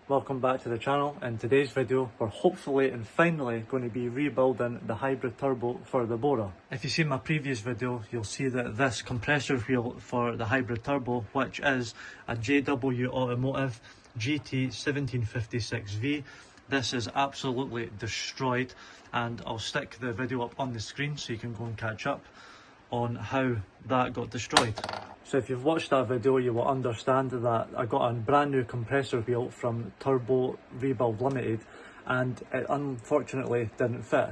Welcome back to the channel. In today's video we're hopefully and finally going to be rebuilding the hybrid turbo for the Bora. If you see my previous video you'll see that this compressor wheel for the hybrid turbo, which is a JW Automotive GT1756V, this is absolutely destroyed, and I'll stick the video up on the screen so you can go and catch up on how that got destroyed. So if you've watched that video you will understand that I got a brand new compressor wheel from Turbo Rebuild Limited and it unfortunately didn't fit.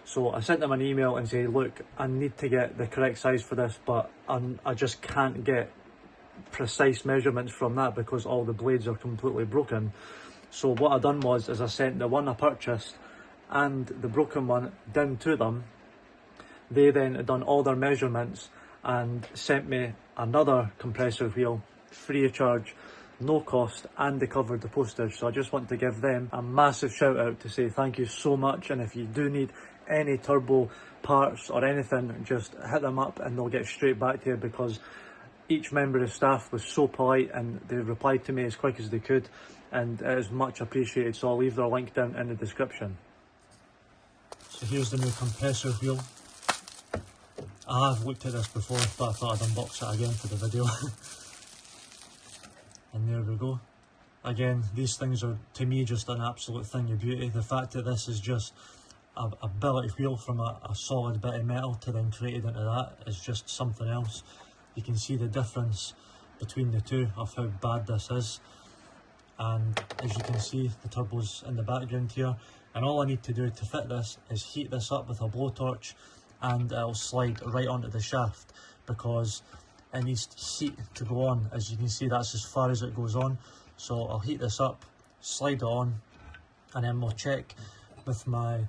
So I sent them an email and said, look, I need to get the correct size for this, but I just can't get precise measurements from that because all the blades are completely broken. So what I done was I sent the one I purchased and the broken one down to them. They then had done all their measurements and sent me another compressor wheel free of charge, no cost, and they covered the postage. So I just want to give them a massive shout out to say thank you so much, and if you do need any turbo parts or anything, just hit them up and they'll get straight back to you, because each member of staff was so polite and they replied to me as quick as they could, and it is much appreciated. So I'll leave their link down in the description. So here's the new compressor wheel. I have looked at this before, but I thought I'd unbox it again for the video. And there we go. Again, these things are to me just an absolute thing of beauty. The fact that this is just a billet wheel from a solid bit of metal to then created into that is just something else. You can see the difference between the two of how bad this is. And as you can see, the turbo's in the background here, and all I need to do to fit this is heat this up with a blowtorch and it'll slide right onto the shaft, because it needs heat to go on. As you can see, that's as far as it goes on. So I'll heat this up, slide it on, and then we'll check with my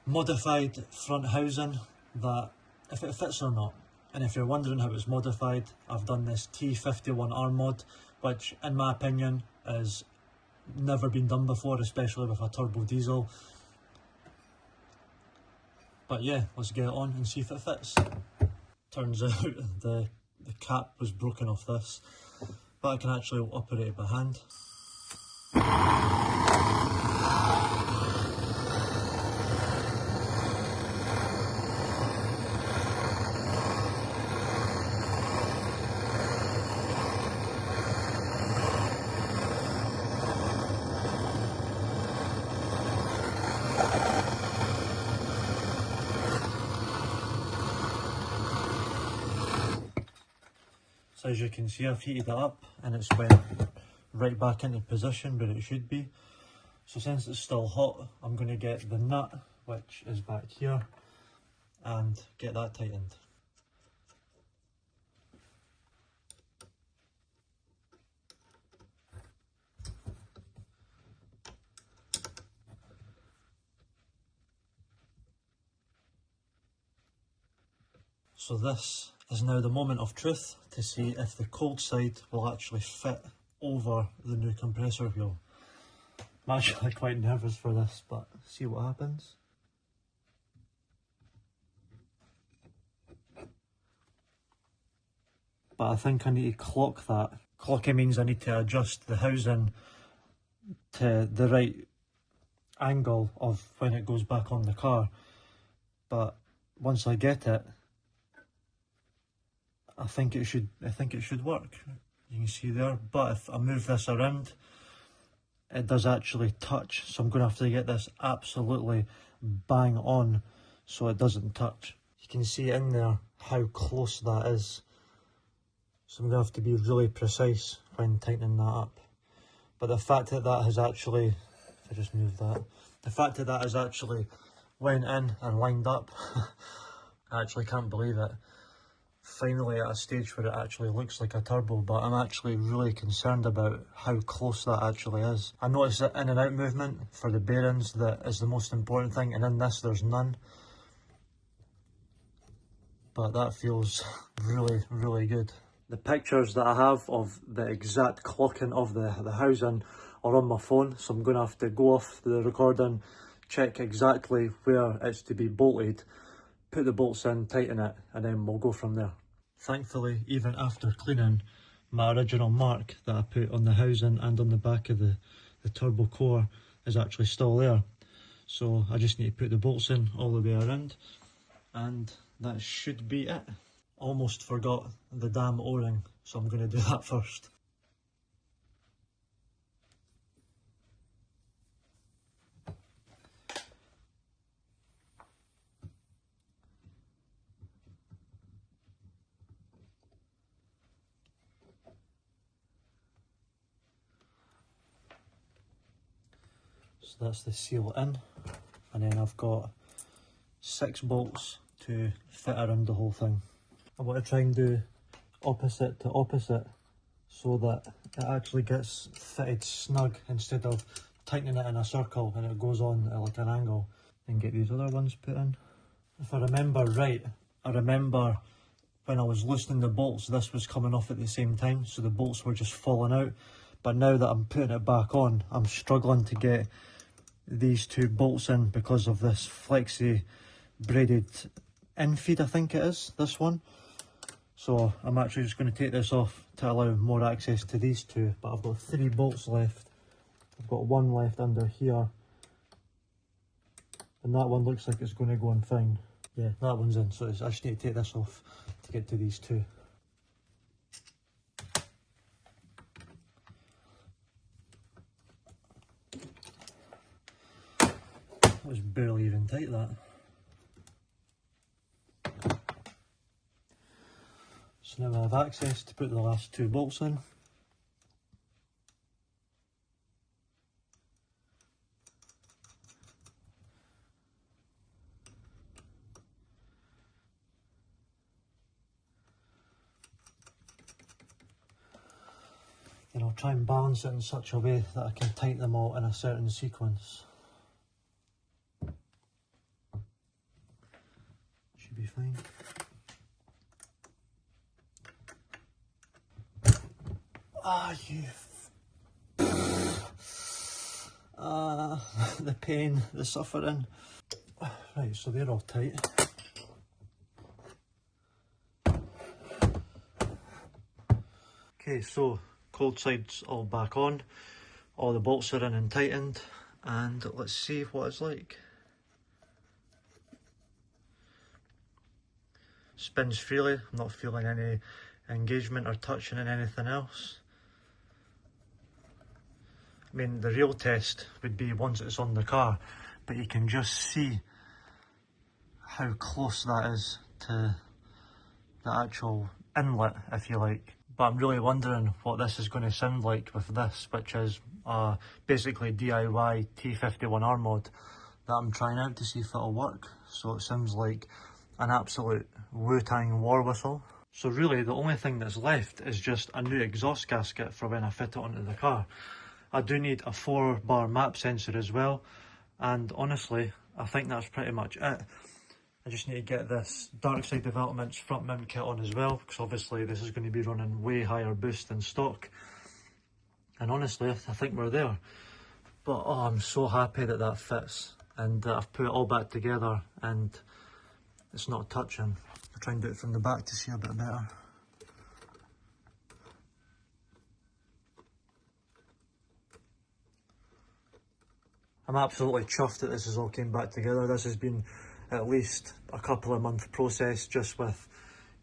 modified front housing that if it fits or not. And if you're wondering how it's modified, I've done this T51R mod, which in my opinion is never been done before, especially with a turbo diesel. But yeah, let's get it on and see if it fits. Turns out the cap was broken off this, but I can actually operate it by hand. So as you can see, I've heated it up and it's went right back into position where it should be. So since it's still hot, I'm going to get the nut, which is back here, and get that tightened. So this is now the moment of truth to see if the cold side will actually fit over the new compressor wheel. I'm actually quite nervous for this, but see what happens. But I think I need to clock that. Clocking means I need to adjust the housing to the right angle of when it goes back on the car. But once I get it, I think it should work. You can see there, but if I move this around, it does actually touch. So I'm going to have to get this absolutely bang on so it doesn't touch. You can see in there how close that is. So I'm going to have to be really precise when tightening that up. But the fact that that has actually, if I just move that, the fact that that has actually went in and lined up, I actually can't believe it. Finally at a stage where it actually looks like a turbo, but I'm actually really concerned about how close that actually is. I noticed that in and out movement for the bearings that is the most important thing, and in this there's none. But that feels really, really good. The pictures that I have of the exact clocking of the housing are on my phone, so I'm going to have to go off the recording, check exactly where it's to be bolted, put the bolts in, tighten it, and then we'll go from there. Thankfully, even after cleaning, my original mark that I put on the housing and on the back of the the turbo core is actually still there. So I just need to put the bolts in all the way around, and that should be it. Almost forgot the damn O-ring, so I'm going to do that first. So that's the seal in, and then I've got 6 bolts to fit around the whole thing. I want to try and do opposite to opposite so that it actually gets fitted snug instead of tightening it in a circle and it goes on at like an angle. And get these other ones put in. If I remember right, I remember when I was loosening the bolts, this was coming off at the same time, so the bolts were just falling out. But now that I'm putting it back on, I'm struggling to get these 2 bolts in because of this flexi braided infeed, I think it is, this one. So I'm actually just going to take this off to allow more access to these 2, but I've got 3 bolts left. I've got 1 left under here, and that one looks like it's going to go in fine. Yeah, that one's in, so I just need to take this off to get to these 2. That was barely even tight, that. So now I have access to put the last 2 bolts in. And I'll try and balance it in such a way that I can tighten them all in a certain sequence. Should be fine. Ah, the pain, the suffering. Right, so they're all tight. Okay, so cold side's all back on, all the bolts are in and tightened, and let's see what it's like. Spins freely, I'm not feeling any engagement or touching in anything else. I mean, the real test would be once it's on the car, but you can just see how close that is to the actual inlet, if you like. But I'm really wondering what this is going to sound like with this, which is basically DIY T51R mod that I'm trying out to see if it'll work. So it sounds like an absolute Wu-Tang war whistle. So really the only thing that's left is just a new exhaust gasket for when I fit it onto the car. I do need a 4-bar map sensor as well, and honestly I think that's pretty much it. I just need to get this Dark Side Developments front mount kit on as well, because obviously this is going to be running way higher boost than stock. And honestly, I think we're there. But oh, I'm so happy that that fits, and I've put it all back together and it's not touching. I'll try and do it from the back to see a bit better. I'm absolutely chuffed that this has all came back together. This has been at least a couple of month process just with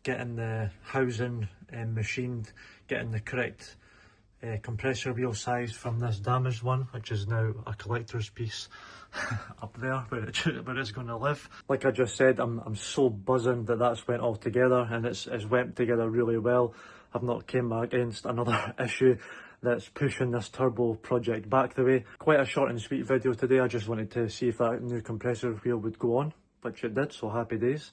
getting the housing machined, getting the correct compressor wheel size from this damaged one, which is now a collector's piece up there where it's going to live. Like I just said, I'm so buzzing that that's went all together, and it's went together really well. I've not came against another issue that's pushing this turbo project back the way. Quite a short and sweet video today. I just wanted to see if that new compressor wheel would go on, which it did, so happy days.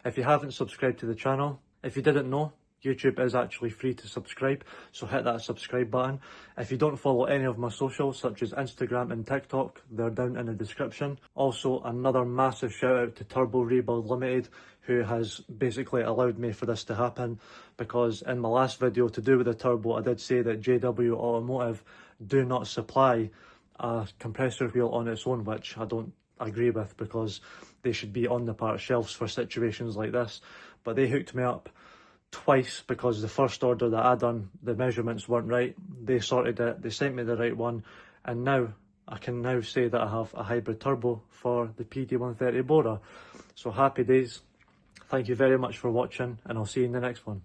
If you haven't subscribed to the channel, if you didn't know, YouTube is actually free to subscribe, so hit that subscribe button. If you don't follow any of my socials, such as Instagram and TikTok, they're down in the description. Also, another massive shout out to Turbo Rebuild Limited, who has basically allowed me for this to happen, because in my last video to do with the turbo, I did say that JW Automotive do not supply a compressor wheel on its own, which I don't agree with, because they should be on the part shelves for situations like this. But they hooked me up twice, because the first order that I done, the measurements weren't right. They sorted it, they sent me the right one, and now I can now say that I have a hybrid turbo for the PD130 borer. So happy days. Thank you very much for watching, and I'll see you in the next one.